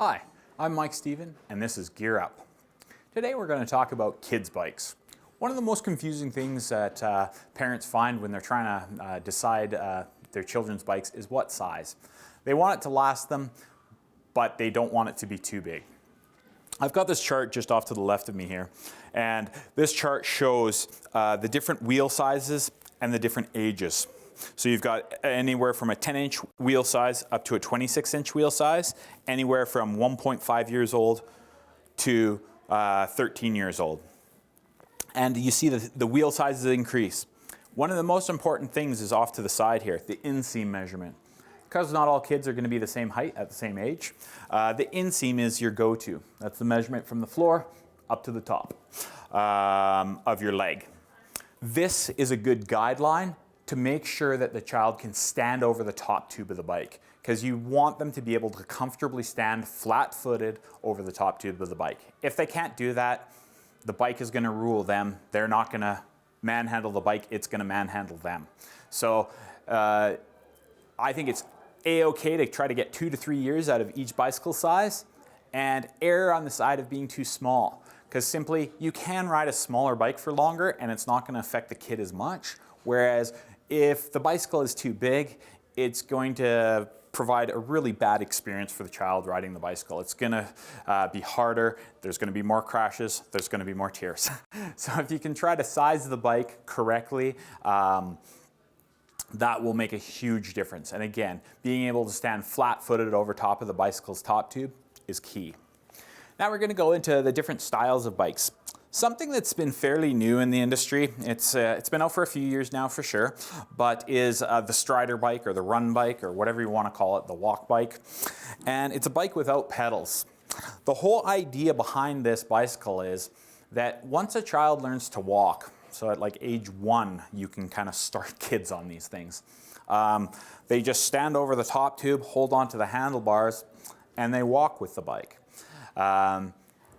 Hi, I'm Mike Stephen, and this is Gear Up. Today we're going to talk about kids' bikes. One of the most confusing things that parents find when they're trying to decide their children's bikes is what size. They want it to last them, but they don't want it to be too big. I've got this chart just off to the left of me here, and this chart shows the different wheel sizes and the different ages. So you've got anywhere from a 10-inch wheel size up to a 26-inch wheel size, anywhere from 1.5 years old to 13 years old. And you see the wheel sizes increase. One of the most important things is off to the side here, the inseam measurement. Because not all kids are going to be the same height at the same age, the inseam is your go-to. That's the measurement from the floor up to the top of your leg. This is a good guideline to make sure that the child can stand over the top tube of the bike, because you want them to be able to comfortably stand flat-footed over the top tube of the bike. If they can't do that, the bike is going to rule them. They're not going to manhandle the bike, it's going to manhandle them. So I think it's a-okay to try to get 2 to 3 years out of each bicycle size and err on the side of being too small, because simply you can ride a smaller bike for longer and it's not going to affect the kid as much. Whereas if the bicycle is too big, it's going to provide a really bad experience for the child riding the bicycle. It's going to be harder, there's going to be more crashes, there's going to be more tears. So if you can try to size the bike correctly, that will make a huge difference. And again, being able to stand flat-footed over top of the bicycle's top tube is key. Now we're going to go into the different styles of bikes. Something that's been fairly new in the industry, it's been out for a few years now for sure, but is the Strider bike or the run bike or whatever you want to call it, the walk bike. And it's a bike without pedals. The whole idea behind this bicycle is that once a child learns to walk, so at like age 1, you can kind of start kids on these things. They just stand over the top tube, hold onto the handlebars, and they walk with the bike.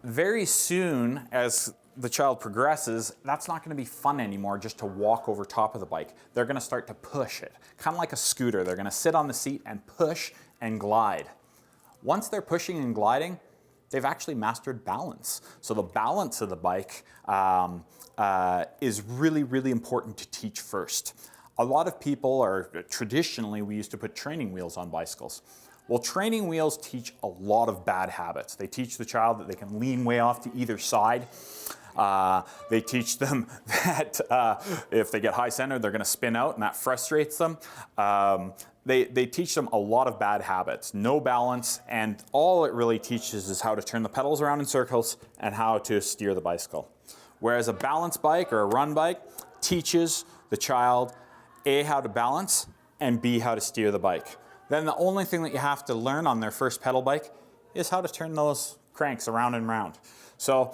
Very soon, as the child progresses, that's not going to be fun anymore just to walk over top of the bike. They're going to start to push it, kind of like a scooter. They're going to sit on the seat and push and glide. Once they're pushing and gliding, they've actually mastered balance. So the balance of the bike is really, really important to teach first. A lot of people traditionally, we used to put training wheels on bicycles. Well, training wheels teach a lot of bad habits. They teach the child that they can lean way off to either side. They teach them that if they get high center, they're going to spin out, and that frustrates them. They teach them a lot of bad habits, no balance, and all it really teaches is how to turn the pedals around in circles and how to steer the bicycle. Whereas a balance bike or a run bike teaches the child A, how to balance, and B, how to steer the bike. Then the only thing that you have to learn on their first pedal bike is how to turn those cranks around and round. So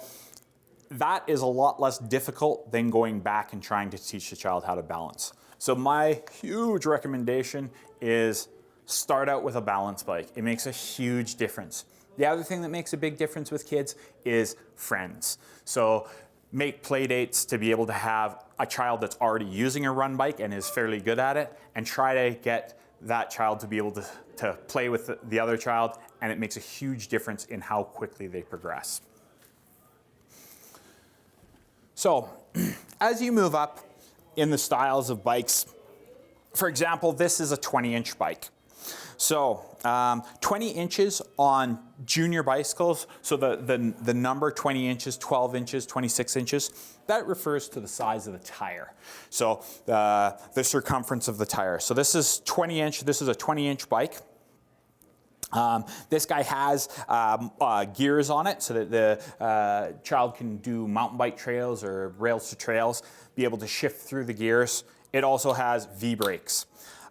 that is a lot less difficult than going back and trying to teach the child how to balance. So my huge recommendation is start out with a balance bike. It makes a huge difference. The other thing that makes a big difference with kids is friends. So make play dates to be able to have a child that's already using a run bike and is fairly good at it, and try to get that child to be able to play with the other child, and it makes a huge difference in how quickly they progress. So, as you move up in the styles of bikes, for example, this is a 20-inch bike. So, 20 inches on junior bicycles, so the number 20 inches, 12 inches, 26 inches, that refers to the size of the tire. So, the circumference of the tire. So this is 20 inch, this is a 20-inch bike. This guy has gears on it so that the child can do mountain bike trails or rails to trails, be able to shift through the gears. It also has V-brakes.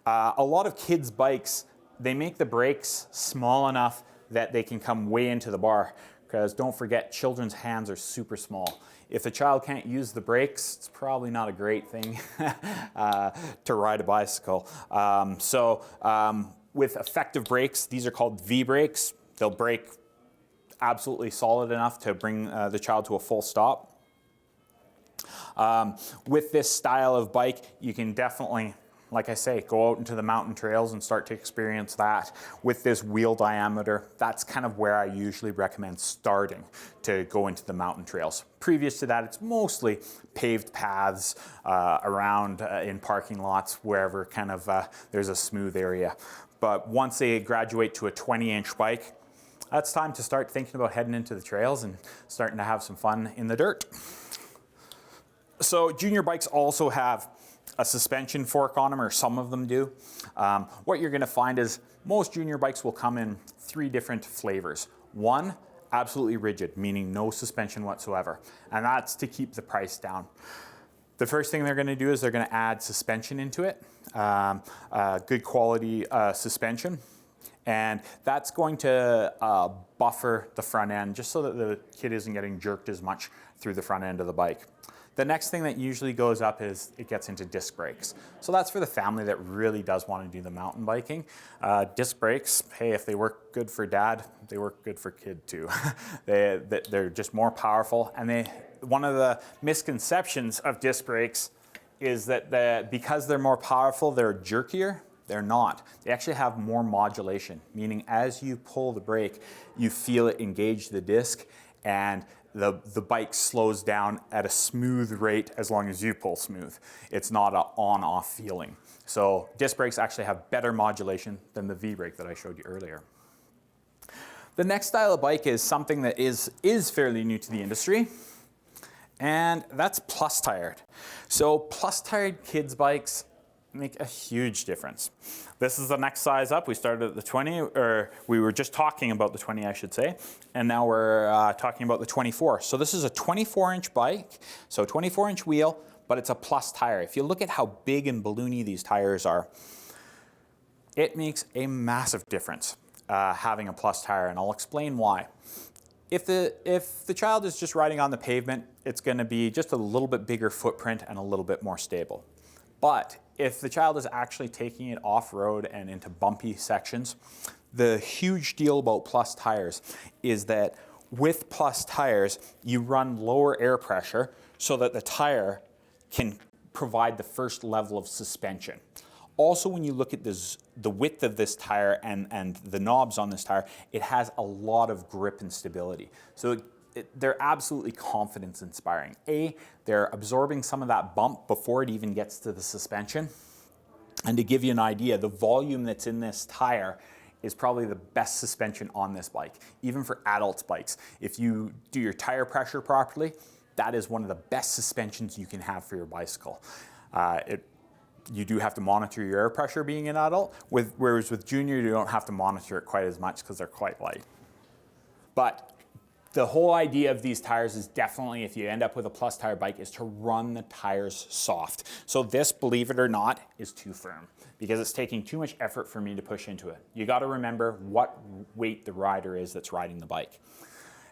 A lot of kids' bikes, they make the brakes small enough that they can come way into the bar, because don't forget, children's hands are super small. If the child can't use the brakes, it's probably not a great thing to ride a bicycle. With effective brakes, these are called V-brakes. They'll brake absolutely solid enough to bring the child to a full stop. With this style of bike, you can definitely like I say, go out into the mountain trails and start to experience that with this wheel diameter. That's kind of where I usually recommend starting to go into the mountain trails. Previous to that, it's mostly paved paths around in parking lots, wherever kind of there's a smooth area. But once they graduate to a 20-inch bike, that's time to start thinking about heading into the trails and starting to have some fun in the dirt. So junior bikes also have a suspension fork on them, or some of them do. What you're gonna find is most junior bikes will come in 3 different flavors. One, absolutely rigid, meaning no suspension whatsoever. And that's to keep the price down. The first thing they're gonna do is they're gonna add suspension into it, good quality suspension. And that's going to buffer the front end just so that the kid isn't getting jerked as much through the front end of the bike. The next thing that usually goes up is it gets into disc brakes. So that's for the family that really does want to do the mountain biking. Disc brakes, hey, if they work good for dad, they work good for kid too. They're just more powerful. And one of the misconceptions of disc brakes is that because they're more powerful, they're jerkier. They're not. They actually have more modulation, meaning as you pull the brake, you feel it engage the disc, and the bike slows down at a smooth rate as long as you pull smooth. It's not an on-off feeling. So disc brakes actually have better modulation than the V-brake that I showed you earlier. The next style of bike is something that is fairly new to the industry, and that's Plustired. So Plustired kids bikes make a huge difference. This is the next size up. We started at the 20, or we were just talking about the 20, I should say, and now we're talking about the 24. So this is a 24-inch bike, so 24-inch wheel, but it's a plus tire. If you look at how big and balloony these tires are, it makes a massive difference having a plus tire, and I'll explain why. If the child is just riding on the pavement, it's going to be just a little bit bigger footprint and a little bit more stable. But if the child is actually taking it off-road and into bumpy sections, the huge deal about plus tires is that with plus tires, you run lower air pressure so that the tire can provide the first level of suspension. Also, when you look at the width of this tire and the knobs on this tire, it has a lot of grip and stability. So they're absolutely confidence inspiring. They're absorbing some of that bump before it even gets to the suspension. And to give you an idea, the volume that's in this tire is probably the best suspension on this bike, even for adults bikes. If you do your tire pressure properly, that is one of the best suspensions you can have for your bicycle. You do have to monitor your air pressure being an adult, whereas with junior, you don't have to monitor it quite as much because they're quite light. But the whole idea of these tires is definitely, if you end up with a plus tire bike, is to run the tires soft. So this, believe it or not, is too firm because it's taking too much effort for me to push into it. You got to remember what weight the rider is that's riding the bike.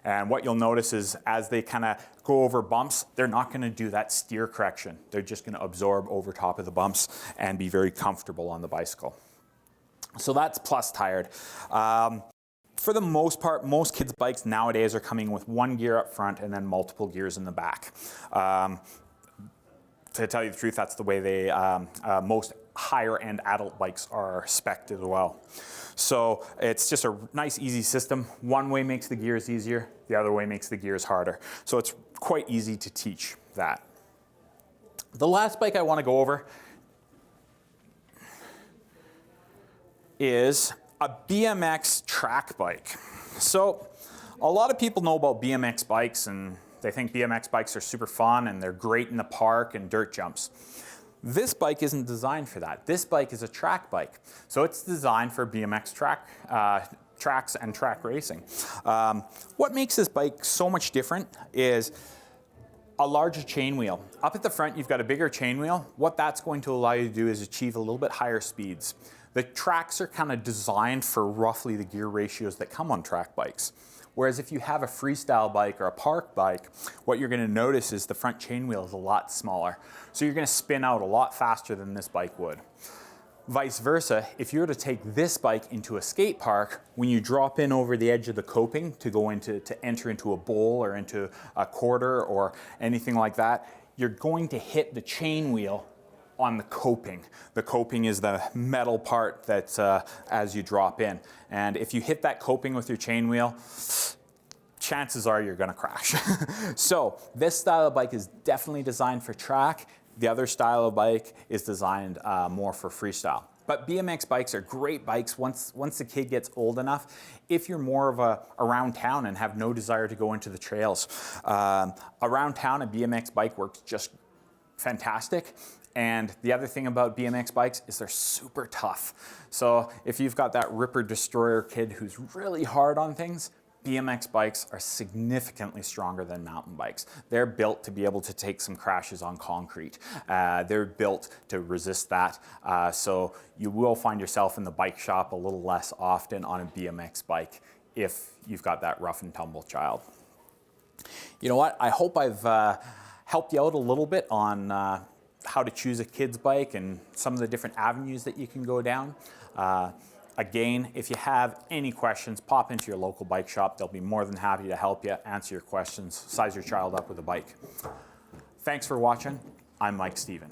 And what you'll notice is as they kind of go over bumps, they're not going to do that steer correction. They're just going to absorb over top of the bumps and be very comfortable on the bicycle. So that's Plustired. For the most part, most kids' bikes nowadays are coming with one gear up front and then multiple gears in the back. To tell you the truth, that's the way they most higher-end adult bikes are spec'd as well. So it's just a nice, easy system. One way makes the gears easier, the other way makes the gears harder. So it's quite easy to teach that. The last bike I want to go over is a BMX track bike. So a lot of people know about BMX bikes and they think BMX bikes are super fun and they're great in the park and dirt jumps. This bike isn't designed for that. This bike is a track bike. So it's designed for BMX tracks and track racing. What makes this bike so much different is a larger chain wheel. Up at the front, you've got a bigger chain wheel. What that's going to allow you to do is achieve a little bit higher speeds. The tracks are kind of designed for roughly the gear ratios that come on track bikes. Whereas if you have a freestyle bike or a park bike, what you're going to notice is the front chain wheel is a lot smaller. So you're going to spin out a lot faster than this bike would. Vice versa, if you were to take this bike into a skate park, when you drop in over the edge of the coping to enter into a bowl or into a quarter or anything like that, you're going to hit the chain wheel on the coping. The coping is the metal part that's as you drop in. And if you hit that coping with your chain wheel, chances are you're gonna crash. So this style of bike is definitely designed for track. The other style of bike is designed more for freestyle. But BMX bikes are great bikes once the kid gets old enough. If you're more of a around town and have no desire to go into the trails, around town a BMX bike works just fantastic. And the other thing about BMX bikes is they're super tough. So if you've got that ripper destroyer kid who's really hard on things, BMX bikes are significantly stronger than mountain bikes. They're built to be able to take some crashes on concrete. They're built to resist that. So you will find yourself in the bike shop a little less often on a BMX bike if you've got that rough and tumble child. You know what? I hope I've helped you out a little bit on how to choose a kid's bike and some of the different avenues that you can go down. Again, if you have any questions, pop into your local bike shop. They'll be more than happy to help you, answer your questions, size your child up with a bike. Thanks for watching. I'm Mike Stephen.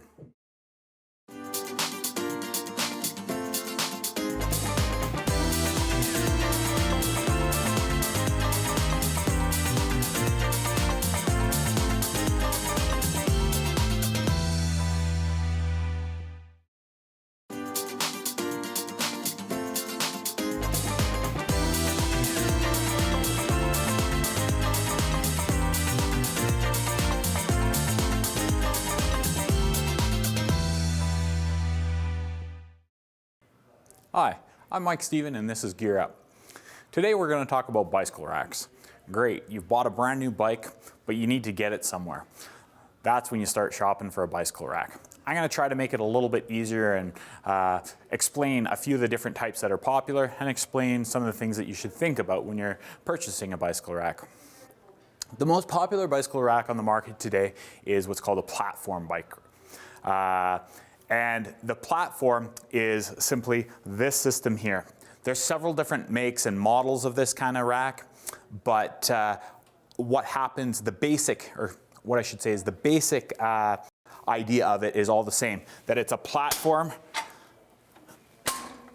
Hi, I'm Mike Stephen and this is Gear Up. Today we're going to talk about bicycle racks. Great, you've bought a brand new bike, but you need to get it somewhere. That's when you start shopping for a bicycle rack. I'm going to try to make it a little bit easier and explain a few of the different types that are popular and explain some of the things that you should think about when you're purchasing a bicycle rack. The most popular bicycle rack on the market today is what's called a platform bike. And the platform is simply this system here. There's several different makes and models of this kind of rack, but what happens, the basic, or what I should say is the basic idea of it is all the same, that it's a platform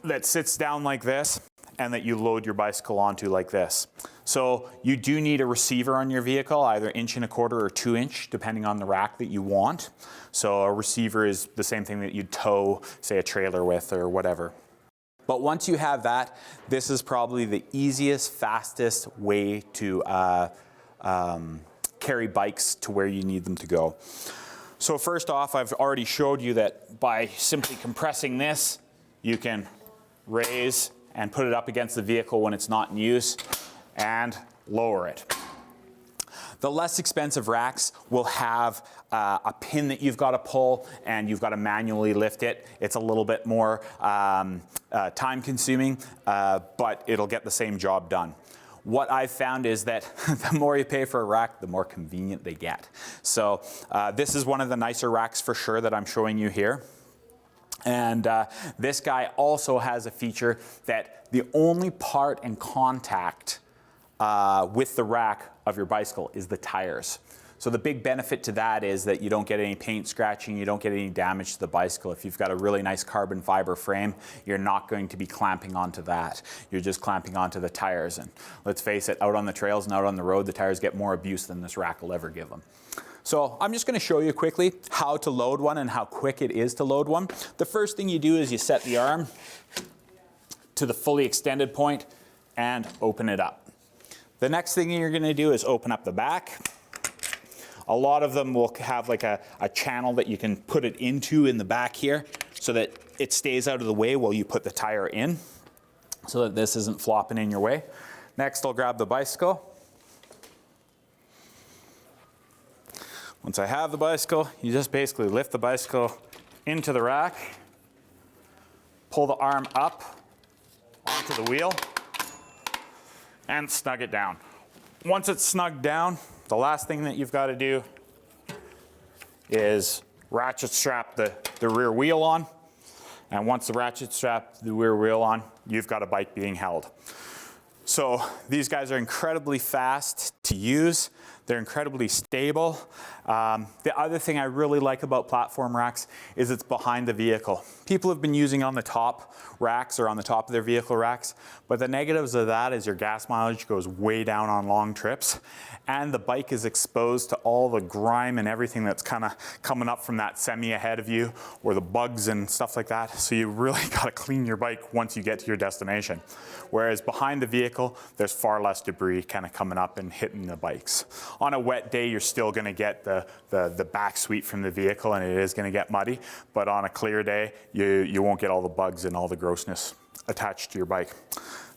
that sits down like this and that you load your bicycle onto like this. So you do need a receiver on your vehicle, either 1.25" or 2" depending on the rack that you want. So a receiver is the same thing that you'd tow, say, a trailer with or whatever. But once you have that, this is probably the easiest, fastest way to carry bikes to where you need them to go. So first off, I've already showed you that by simply compressing this, you can raise and put it up against the vehicle when it's not in use and lower it. The less expensive racks will have a pin that you've got to pull and you've got to manually lift it. It's a little bit more time consuming, but it'll get the same job done. What I've found is that the more you pay for a rack, the more convenient they get. So this is one of the nicer racks for sure that I'm showing you here. And this guy also has a feature that the only part in contact with the rack of your bicycle is the tires. So the big benefit to that is that you don't get any paint scratching, you don't get any damage to the bicycle. If you've got a really nice carbon fiber frame, you're not going to be clamping onto that. You're just clamping onto the tires. And let's face it, out on the trails and out on the road, the tires get more abuse than this rack will ever give them. So I'm just going to show you quickly how to load one and how quick it is to load one. The first thing you do is you set the arm to the fully extended point and open it up. The next thing you're going to do is open up the back. A lot of them will have like a channel that you can put it into in the back here so that it stays out of the way while you put the tire in so that this isn't flopping in your way. Next, I'll grab the bicycle. Once I have the bicycle, you just basically lift the bicycle into the rack, pull the arm up onto the wheel, and snug it down. Once it's snugged down, the last thing that you've got to do is ratchet strap the rear wheel on. And once the ratchet strap the rear wheel on, you've got a bike being held. So these guys are incredibly fast to use. They're incredibly stable. The other thing I really like about platform racks is it's behind the vehicle. People have been using on the top racks or on the top of their vehicle racks, but the negatives of that is your gas mileage goes way down on long trips, and the bike is exposed to all the grime and everything that's kind of coming up from that semi ahead of you, or the bugs and stuff like that. So you really got to clean your bike once you get to your destination. Whereas behind the vehicle, there's far less debris kind of coming up and hitting the bikes. On a wet day, you're still going to get the back sweep from the vehicle, and it is going to get muddy. But on a clear day, you won't get all the bugs and all the grossness attached to your bike.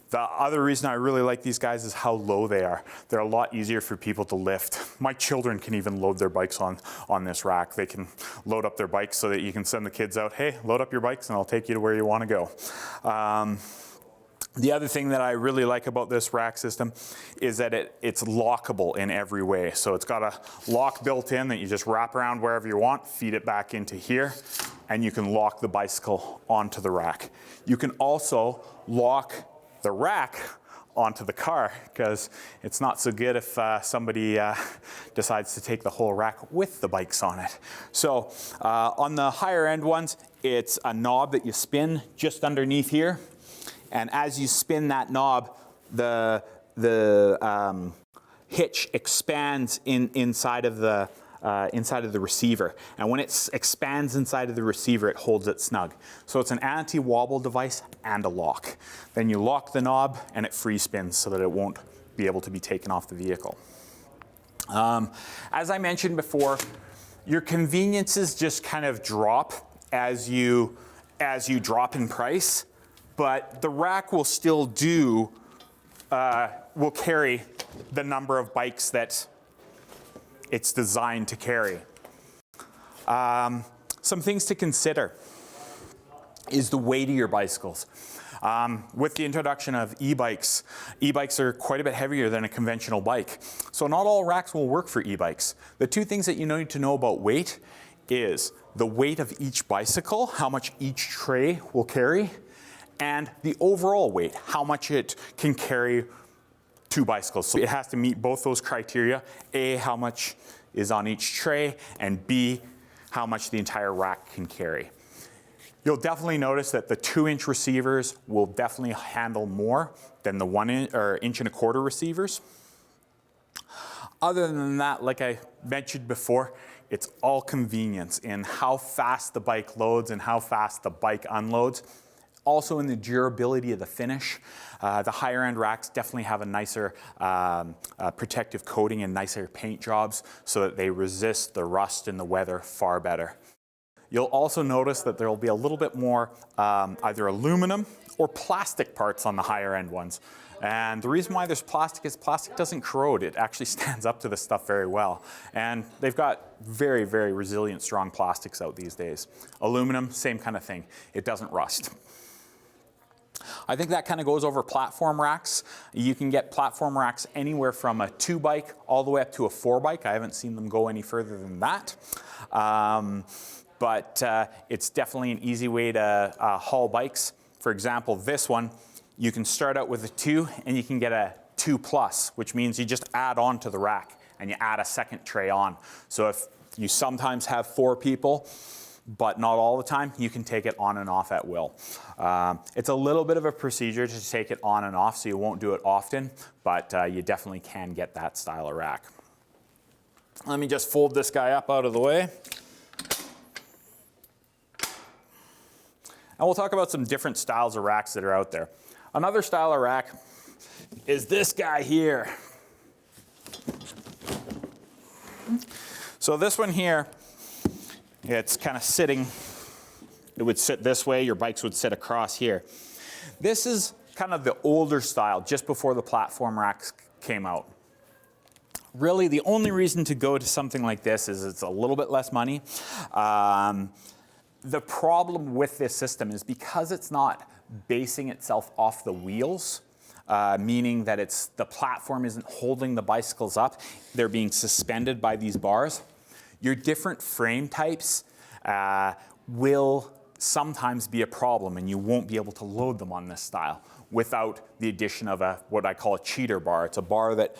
The other reason I really like these guys is how low they are. They're a lot easier for people to lift. My children can even load their bikes on this rack. They can load up their bikes so that you can send the kids out, hey, load up your bikes and I'll take you to where you want to go. The other thing that I really like about this rack system is that it's lockable in every way. So it's got a lock built in that you just wrap around wherever you want, feed it back into here, and you can lock the bicycle onto the rack. You can also lock the rack onto the car, because it's not so good if somebody decides to take the whole rack with the bikes on it. So on the higher end ones, it's a knob that you spin just underneath here. And as you spin that knob, the hitch expands inside of the receiver. And when it expands inside of the receiver, it holds it snug. So it's an anti-wobble device and a lock. Then you lock the knob and it free spins so that it won't be able to be taken off the vehicle. As I mentioned before, your conveniences just kind of drop as you drop in price, but the rack will still will carry the number of bikes that it's designed to carry. Some things to consider is the weight of your bicycles. With the introduction of e-bikes, e-bikes are quite a bit heavier than a conventional bike. So not all racks will work for e-bikes. The two things that you need to know about weight is the weight of each bicycle, how much each tray will carry, and the overall weight, how much it can carry two bicycles. So it has to meet both those criteria. A, how much is on each tray, and B, how much the entire rack can carry. You'll definitely notice that the 2-inch receivers will definitely handle more than the 1-inch or 1.25-inch receivers. Other than that, like I mentioned before, it's all convenience in how fast the bike loads and how fast the bike unloads. Also in the durability of the finish. The higher end racks definitely have a nicer protective coating and nicer paint jobs so that they resist the rust and the weather far better. You'll also notice that there will be a little bit more either aluminum or plastic parts on the higher end ones. And the reason why there's plastic is plastic doesn't corrode. It actually stands up to this stuff very well. And they've got very, very resilient, strong plastics out these days. Aluminum, same kind of thing. It doesn't rust. I think that kind of goes over platform racks. You can get platform racks anywhere from a 2-bike all the way up to a 4-bike. I haven't seen them go any further than that. But it's definitely an easy way to haul bikes. For example, this one, you can start out with a 2 and you can get a 2+, which means you just add on to the rack and you add a second tray on. So if you sometimes have 4 people, but not all the time, you can take it on and off at will. It's a little bit of a procedure to take it on and off, so you won't do it often, but you definitely can get that style of rack. Let me just fold this guy up out of the way. And we'll talk about some different styles of racks that are out there. Another style of rack is this guy here. So this one here, it's kind of sitting, it would sit this way, your bikes would sit across here. This is kind of the older style, just before the platform racks came out. Really, the only reason to go to something like this is it's a little bit less money. The problem with this system is because it's not basing itself off the wheels, meaning that the platform isn't holding the bicycles up, they're being suspended by these bars. Your different frame types will sometimes be a problem, and you won't be able to load them on this style without the addition of what I call a cheater bar. It's a bar that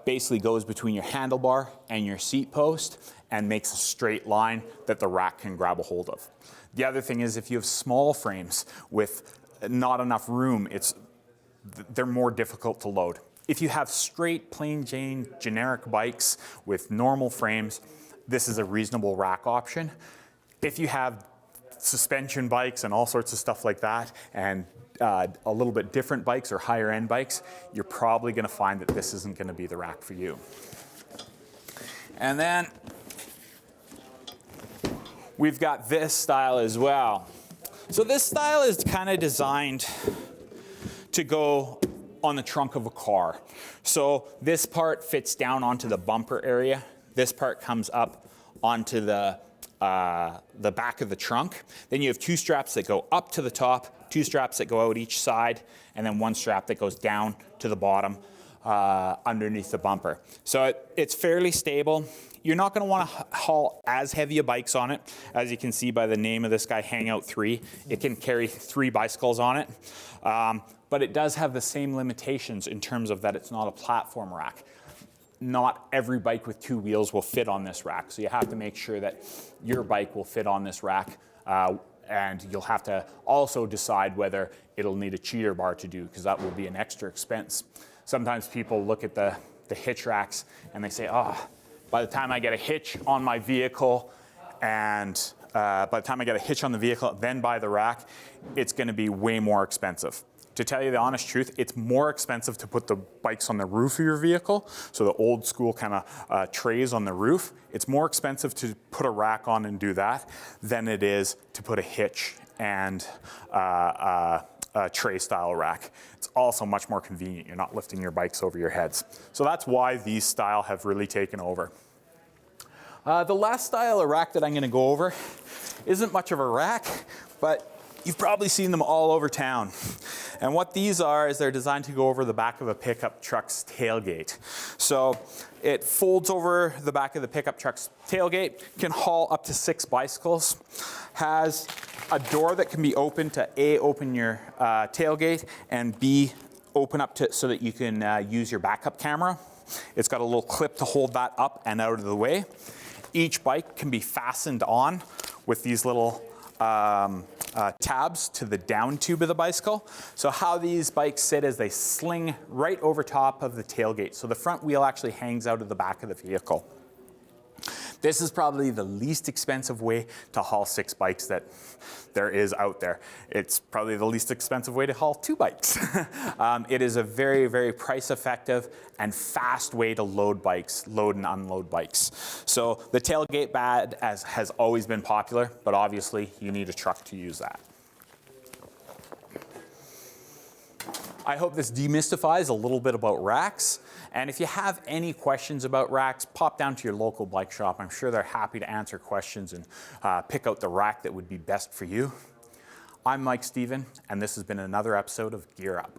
basically goes between your handlebar and your seat post and makes a straight line that the rack can grab a hold of. The other thing is if you have small frames with not enough room, they're more difficult to load. If you have straight, plain Jane, generic bikes with normal frames, this is a reasonable rack option. If you have suspension bikes and all sorts of stuff like that, and a little bit different bikes or higher end bikes, you're probably going to find that this isn't going to be the rack for you. And then we've got this style as well. So this style is kind of designed to go on the trunk of a car. So this part fits down onto the bumper area. This part comes up onto the back of the trunk. Then you have two straps that go up to the top, two straps that go out each side, and then one strap that goes down to the bottom underneath the bumper. So it's fairly stable. You're not going to want to haul as heavy a bikes on it. As you can see by the name of this guy, Hangout 3, it can carry 3 bicycles on it. But it does have the same limitations in terms of that it's not a platform rack. Not every bike with 2 wheels will fit on this rack. So you have to make sure that your bike will fit on this rack. And you'll have to also decide whether it'll need a cheater bar to do, because that will be an extra expense. Sometimes people look at the hitch racks and they say, oh, by the time I get a hitch on my vehicle and by the time I get a hitch on the vehicle, then buy the rack, it's going to be way more expensive. To tell you the honest truth, it's more expensive to put the bikes on the roof of your vehicle, so the old school kind of trays on the roof. It's more expensive to put a rack on and do that than it is to put a hitch and a tray style rack. It's also much more convenient. You're not lifting your bikes over your heads. So that's why these style have really taken over. The last style of rack that I'm going to go over isn't much of a rack, but you've probably seen them all over town. And what these are is they're designed to go over the back of a pickup truck's tailgate. So it folds over the back of the pickup truck's tailgate, can haul up to 6 bicycles, has a door that can be open to A, open your tailgate, and B, open up to so that you can use your backup camera. It's got a little clip to hold that up and out of the way. Each bike can be fastened on with these little tabs to the down tube of the bicycle. So how these bikes sit is they sling right over top of the tailgate. So the front wheel actually hangs out of the back of the vehicle. This is probably the least expensive way to haul 6 bikes that there is out there. It's probably the least expensive way to haul 2 bikes. It is a very, very price effective and fast way to load bikes, load and unload bikes. So the tailgate bed has always been popular, but obviously you need a truck to use that. I hope this demystifies a little bit about racks. And if you have any questions about racks, pop down to your local bike shop. I'm sure they're happy to answer questions and pick out the rack that would be best for you. I'm Mike Stephen, and this has been another episode of Gear Up.